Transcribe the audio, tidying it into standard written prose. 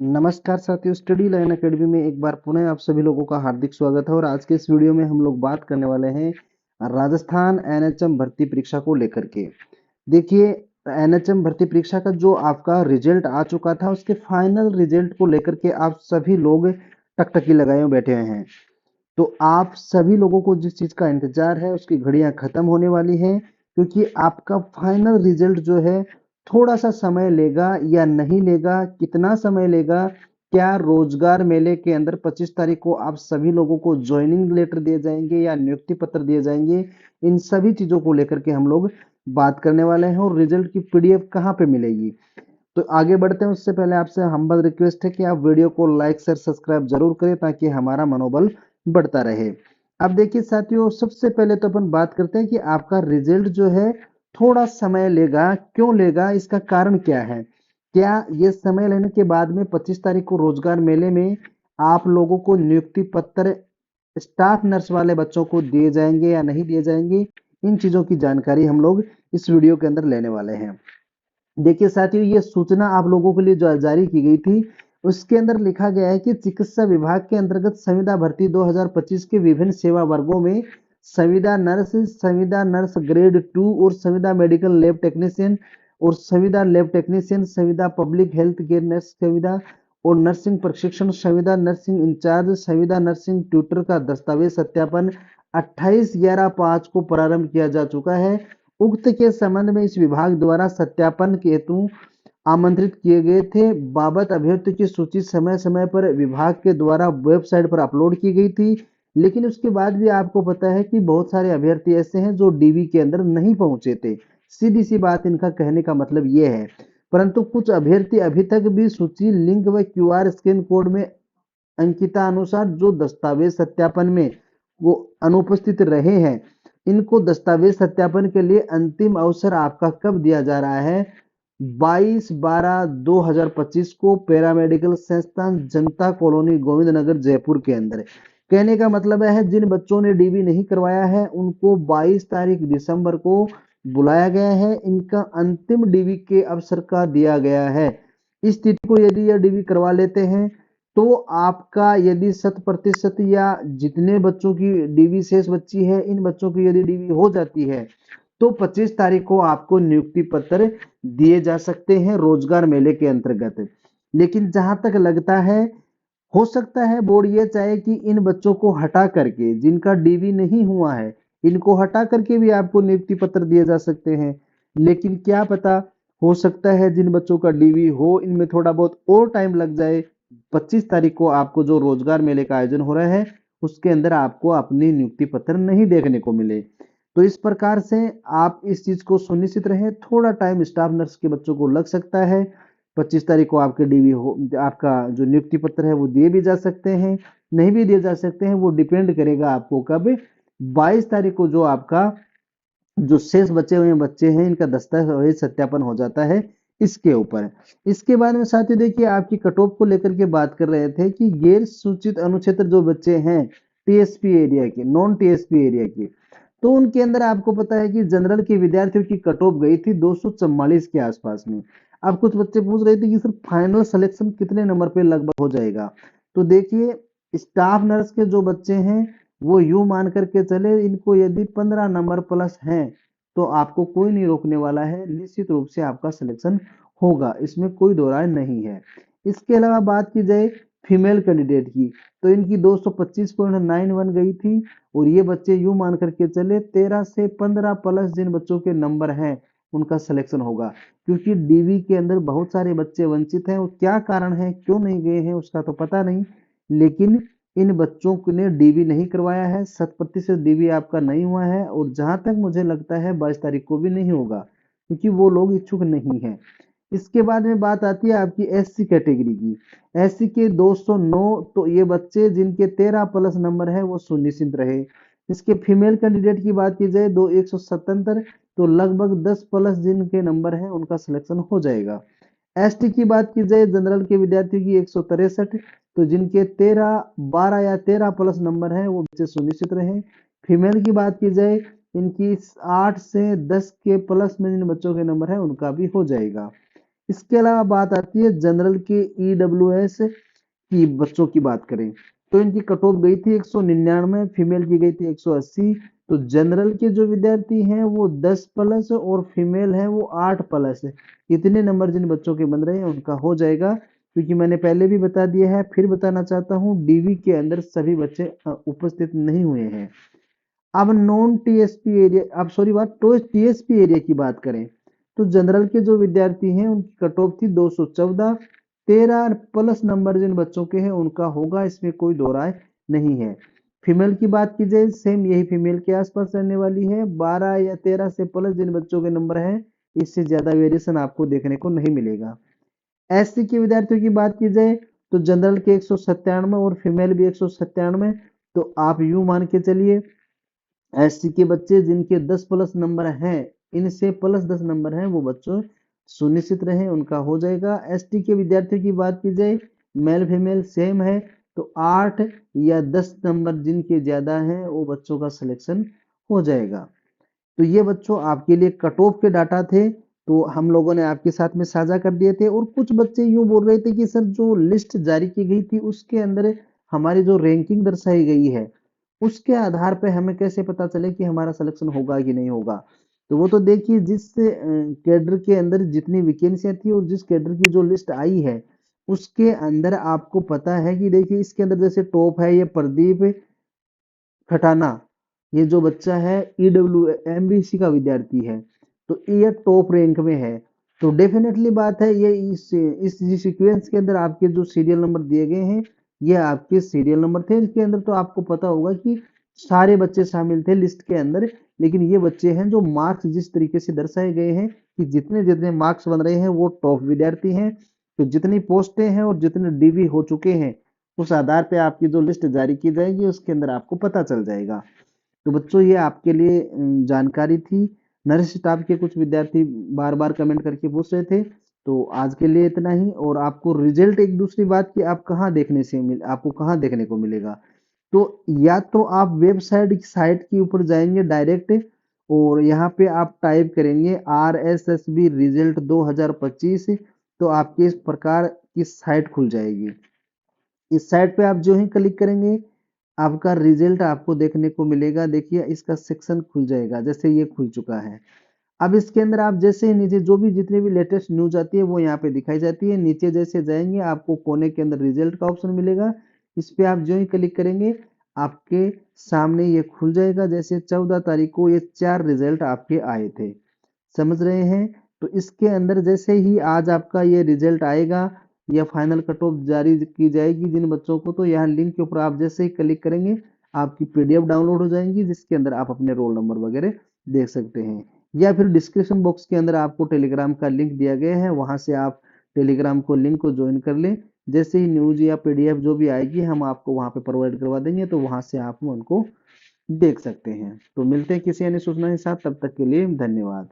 नमस्कार साथियों, study line academy में एक बार पुनः आप सभी लोगों का हार्दिक स्वागत है। और आज के इस वीडियो में हम लोग बात करने वाले हैं राजस्थान एनएचएम भर्ती परीक्षा को लेकर के। देखिए, एनएचएम भर्ती परीक्षा का जो आपका रिजल्ट आ चुका था, उसके फाइनल रिजल्ट को लेकर के आप सभी लोग टकटकी लगाए हुए बैठे हैं। तो आप सभी लोगों को जिस चीज का इंतजार है, उसकी घड़ियां खत्म होने वाली हैं, क्योंकि आपका फाइनल रिजल्ट जो है थोड़ा सा समय लेगा या नहीं लेगा, कितना समय लेगा, क्या रोजगार मेले के अंदर 25 तारीख को आप सभी लोगों को ज्वाइनिंग लेटर दिए जाएंगे या नियुक्ति पत्र दिए जाएंगे, इन सभी चीजों को लेकर के हम लोग बात करने वाले हैं। और रिजल्ट की पीडीएफ कहाँ पे मिलेगी, तो आगे बढ़ते हैं उससे पहले आपसे हम्बल रिक्वेस्ट है कि आप वीडियो को लाइक शेयर सब्सक्राइब जरूर करें ताकि हमारा मनोबल बढ़ता रहे। अब देखिए साथियों, सबसे पहले तो अपन बात करते हैं कि आपका रिजल्ट जो है थोड़ा समय लेगा। क्यों लेगा, इसका कारण क्या है? क्या ये समय लेने के बाद में 25 तारीख को रोजगार मेले में आप लोगों को नियुक्ति पत्र स्टाफ नर्स वाले बच्चों को दिए जाएंगे या नहीं दिए जाएंगे, इन चीजों की जानकारी हम लोग इस वीडियो के अंदर लेने वाले हैं। देखिए साथियों, ये सूचना आप लोगों के लिए जो जारी की गई थी, उसके अंदर लिखा गया है कि चिकित्सा विभाग के अंतर्गत संविदा भर्ती 2025 के विभिन्न सेवा वर्गों में संविदा नर्स ग्रेड 2 और संविदा मेडिकल लैब टेक्नीशियन और संविदा लैब टेक्नीशियन, संविदा पब्लिक हेल्थ केयर नर्स, संविदा और नर्सिंग प्रशिक्षण, संविदा नर्सिंग इंचार्ज, संविदा नर्सिंग ट्यूटर का दस्तावेज सत्यापन 28/11/5 को प्रारंभ किया जा चुका है। उक्त के संबंध में इस विभाग द्वारा सत्यापन के हेतु आमंत्रित किए गए थे। बाबत अभ्यर्थियों की सूची समय समय पर विभाग के द्वारा वेबसाइट पर अपलोड की गई थी, लेकिन उसके बाद भी आपको पता है कि बहुत सारे अभ्यर्थी ऐसे हैं जो डीवी के अंदर नहीं पहुंचे थे। सीधी सी बात, इनका कहने का मतलब ये है। परंतु कुछ अभ्यर्थी अभी तक भी सूची लिंक व क्यूआर स्कैन कोड में अंकिता अनुसार जो दस्तावेज सत्यापन में वो अनुपस्थित रहे हैं, इनको दस्तावेज सत्यापन के लिए अंतिम अवसर आपका कब दिया जा रहा है? 22/12/2025 को पैरामेडिकल संस्थान जनता कॉलोनी गोविंद नगर जयपुर के अंदर। कहने का मतलब है जिन बच्चों ने डीबी नहीं करवाया है उनको 22 तारीख दिसंबर को बुलाया गया है। इनका अंतिम डीबी के अवसर का दिया गया है। इस तिथि को यदि यह डीबी करवा लेते हैं तो आपका यदि 100% या जितने बच्चों की डीवी शेष बच्ची है, इन बच्चों की यदि डीवी हो जाती है तो 25 तारीख को आपको नियुक्ति पत्र दिए जा सकते हैं रोजगार मेले के अंतर्गत। लेकिन जहां तक लगता है, हो सकता है बोर्ड ये चाहे कि इन बच्चों को हटा करके, जिनका डीवी नहीं हुआ है, इनको हटा करके भी आपको नियुक्ति पत्र दिए जा सकते हैं। लेकिन क्या पता, हो सकता है जिन बच्चों का डीवी हो, इनमें थोड़ा बहुत और टाइम लग जाए। 25 तारीख को आपको जो रोजगार मेले का आयोजन हो रहा है, उसके अंदर आपको अपनी नियुक्ति पत्र नहीं देखने को मिले। तो इस प्रकार से आप इस चीज को सुनिश्चित रहे, थोड़ा टाइम स्टाफ नर्स के बच्चों को लग सकता है। 25 तारीख को आपके डीवी हो, आपका जो नियुक्ति पत्र है वो दिए भी जा सकते हैं, नहीं भी दिए जा सकते हैं। वो डिपेंड करेगा आपको कब, 22 तारीख को जो आपका जो शेष बचे हुए बच्चे हैं, इनका दस्तावेज सत्यापन हो जाता है इसके ऊपर। इसके बाद में साथियों देखिए, आपकी कट ऑफ को लेकर के बात कर रहे थे कि गैर सूचित अनुक्षेत्र जो बच्चे हैं टीएसपी एरिया के, नॉन टीएसपी एरिया के, तो उनके अंदर आपको पता है कि जनरल के विद्यार्थियों की कट ऑफ गई थी 244 के आसपास में। अब कुछ बच्चे पूछ रहे थे कि सर फाइनल सिलेक्शन कितने नंबर पे लगभग हो जाएगा। तो देखिए, स्टाफ नर्स के जो बच्चे हैं वो यूं मान करके चले, इनको यदि 15 नंबर प्लस हैं तो आपको कोई नहीं रोकने वाला है, निश्चित रूप से आपका सिलेक्शन होगा, इसमें कोई दो राय नहीं है। इसके अलावा बात की जाए फीमेल कैंडिडेट की, तो इनकी 225.91 गई थी। और ये बच्चे यूं मान करके चले 13 से 15 प्लस जिन बच्चों के नंबर हैं उनका सिलेक्शन होगा, क्योंकि डीवी के अंदर बहुत सारे बच्चे वंचित हैं। और क्या कारण है, क्यों नहीं गए हैं, उसका तो पता नहीं। लेकिन इन बच्चों ने डीवी नहीं करवाया है, 100% डीवी आपका नहीं हुआ है, और जहां तक मुझे लगता है 22 तारीख को भी नहीं होगा, क्योंकि वो लोग इच्छुक नहीं है। इसके बाद में बात आती है आपकी एससी कैटेगरी की। एससी के 209, तो ये बच्चे जिनके 13 प्लस नंबर है वो सुनिश्चित रहे। इसके फीमेल कैंडिडेट की बात की जाए 177, तो लगभग 10 प्लस जिनके नंबर है उनका सिलेक्शन हो जाएगा। एसटी की बात की जाए जनरल के विद्यार्थियों की 163, तो जिनके 13 12 या 13 प्लस नंबर है वो बच्चे सुनिश्चित रहे। फीमेल की बात की जाए, इनकी 8 से 10 के प्लस में जिन बच्चों के नंबर है उनका भी हो जाएगा। इसके अलावा बात आती है जनरल के ईडब्ल्यूएस की बच्चों की बात करें तो इनकी कट ऑफ गई थी 199, फीमेल की गई थी 180। तो जनरल के जो विद्यार्थी हैं वो 10 प्लस और फीमेल है वो 8 प्लस। इतने नंबर जिन बच्चों के बन रहे हैं उनका हो जाएगा, क्योंकि मैंने पहले भी बता दिया है, फिर बताना चाहता हूँ, डीवी के अंदर सभी बच्चे उपस्थित नहीं हुए हैं। अब नॉन टीएसपी एरिया, अब सॉरी बात तो टीएसपी एरिया की बात करें तो जनरल के जो विद्यार्थी हैं उनकी कट ऑफ थी 214। 13 प्लस नंबर जिन बच्चों के हैं उनका होगा, इसमें कोई दो राय नहीं है। फीमेल की बात की जाए, सेम यही फीमेल के आसपास रहने वाली है। 12 या 13 से प्लस जिन बच्चों के नंबर हैं, इससे ज्यादा वेरिएशन आपको देखने को नहीं मिलेगा। एससी के विद्यार्थियों की बात की जाए तो जनरल के 197 और फीमेल भी 197। तो आप यूं मान के चलिए, एससी के बच्चे जिनके 10 प्लस नंबर हैं, इनसे प्लस 10 नंबर हैं, वो बच्चों सुनिश्चित रहे, उनका हो जाएगा। एसटी के विद्यार्थियों की बात की जाए, मेल फीमेल सेम है, तो 8 या 10 नंबर जिनके ज्यादा हैं वो बच्चों का सिलेक्शन हो जाएगा। तो ये बच्चों आपके लिए कट ऑफ के डाटा थे, तो हम लोगों ने आपके साथ में साझा कर दिए थे। और कुछ बच्चे यूं बोल रहे थे कि सर जो लिस्ट जारी की गई थी उसके अंदर हमारी जो रैंकिंग दर्शाई गई है उसके आधार पे हमें कैसे पता चले कि हमारा सिलेक्शन होगा कि नहीं होगा। तो वो तो देखिए, जिस कैडर के अंदर जितनी वैकेंसियां थी और जिस कैडर की जो लिस्ट आई है उसके अंदर आपको पता है कि देखिए इसके अंदर जैसे टॉप है ये प्रदीप खटाना, ये जो बच्चा है ईडब्ल्यू एमबीसी का विद्यार्थी है, तो ये टॉप रैंक में है। तो डेफिनेटली बात है, ये इस सीक्वेंस के अंदर आपके जो सीरियल नंबर दिए गए हैं ये आपके सीरियल नंबर थे। इसके अंदर तो आपको पता होगा कि सारे बच्चे शामिल थे लिस्ट के अंदर, लेकिन ये बच्चे हैं जो मार्क्स जिस तरीके से दर्शाए गए हैं कि जितने जितने मार्क्स बन रहे हैं वो टॉप विद्यार्थी हैं। तो जितनी पोस्टें हैं और जितने डीवी हो चुके हैं उस आधार पे आपकी जो लिस्ट जारी की जाएगी उसके अंदर आपको पता चल जाएगा। तो बच्चों ये आपके लिए जानकारी थी। नरेश स्टाफ के कुछ विद्यार्थी बार बार कमेंट करके पूछ रहे थे, तो आज के लिए इतना ही। और आपको रिजल्ट, एक दूसरी बात कि आप कहाँ देखने से मिल आपको कहाँ देखने को मिलेगा, तो या तो आप वेबसाइट की साइट के ऊपर जाएंगे डायरेक्ट, और यहाँ पे आप टाइप करेंगे RSSB रिजल्ट 2025, तो आपके इस प्रकार की साइट खुल जाएगी। इस साइट पे आप जो ही क्लिक करेंगे आपका रिजल्ट आपको देखने को मिलेगा। देखिए इसका सेक्शन खुल जाएगा, जैसे ये खुल चुका है। अब इसके अंदर आप जैसे ही नीचे जो भी जितनी भी लेटेस्ट न्यूज आती है वो यहाँ पे दिखाई जाती है। नीचे जैसे जाएंगे आपको कोने के अंदर रिजल्ट का ऑप्शन मिलेगा, इस पे आप जो ही क्लिक करेंगे आपके सामने ये खुल जाएगा। जैसे 14 तारीख को ये 4 रिजल्ट आपके आए थे, समझ रहे हैं। तो इसके अंदर जैसे ही आज आपका ये रिजल्ट आएगा या फाइनल कट ऑफ जारी की जाएगी जिन बच्चों को, तो यहाँ लिंक के ऊपर आप जैसे ही क्लिक करेंगे आपकी पीडीएफ डाउनलोड हो जाएंगी, जिसके अंदर आप अपने रोल नंबर वगैरह देख सकते हैं। या फिर डिस्क्रिप्शन बॉक्स के अंदर आपको टेलीग्राम का लिंक दिया गया है, वहां से आप टेलीग्राम को लिंक को ज्वाइन कर लें। जैसे ही न्यूज या पीडीएफ जो भी आएगी हम आपको वहां पे प्रोवाइड करवा देंगे, तो वहां से आप उनको देख सकते हैं। तो मिलते हैं किसी अन्य सूचना के साथ, तब तक के लिए धन्यवाद।